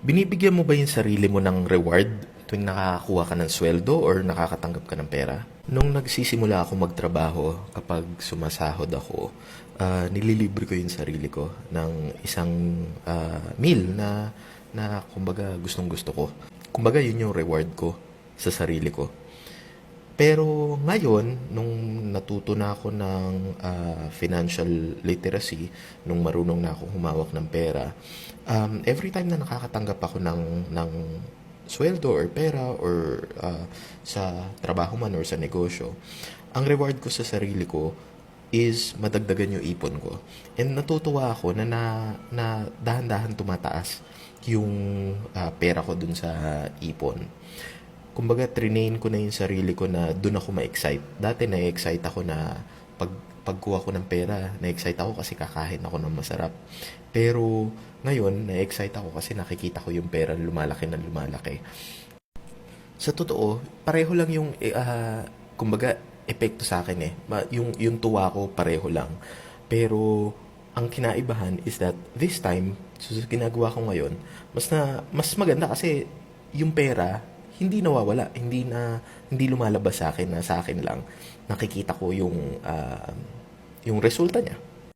Binibigyan mo ba yung sarili mo ng reward tuwing nakakakuha ka ng sweldo or nakakatanggap ka ng pera? Nung nagsisimula ako magtrabaho, kapag sumasahod ako, nililibre ko yung sarili ko ng isang meal na kumbaga gustong gusto ko. Kumbaga yun yung reward ko sa sarili ko. Pero ngayon, nung natuto na ako ng financial literacy, nung marunong na ako humawak ng pera, every time na nakakatanggap ako ng sweldo or pera or sa trabaho man or sa negosyo, ang reward ko sa sarili ko is madagdagan yung ipon ko. And natutuwa ako na dahan-dahan tumataas yung pera ko dun sa ipon. Kumbaga, trinain ko na yung sarili ko na doon ako ma-excite. Dati na-excite ako na pag pagkuha ko ng pera, na-excite ako kasi kakain ako ng masarap. Pero ngayon, na-excite ako kasi nakikita ko yung pera lumalaki na lumalaki. Sa totoo, pareho lang yung kumbaga epekto sa akin eh. Yung tuwa ko pareho lang. Pero ang kinaibahan is that this time, sa ginagawa ko ngayon, mas maganda kasi yung pera hindi nawawala, hindi lumalabas sa akin na sa akin lang. Nakikita ko yung resulta niya.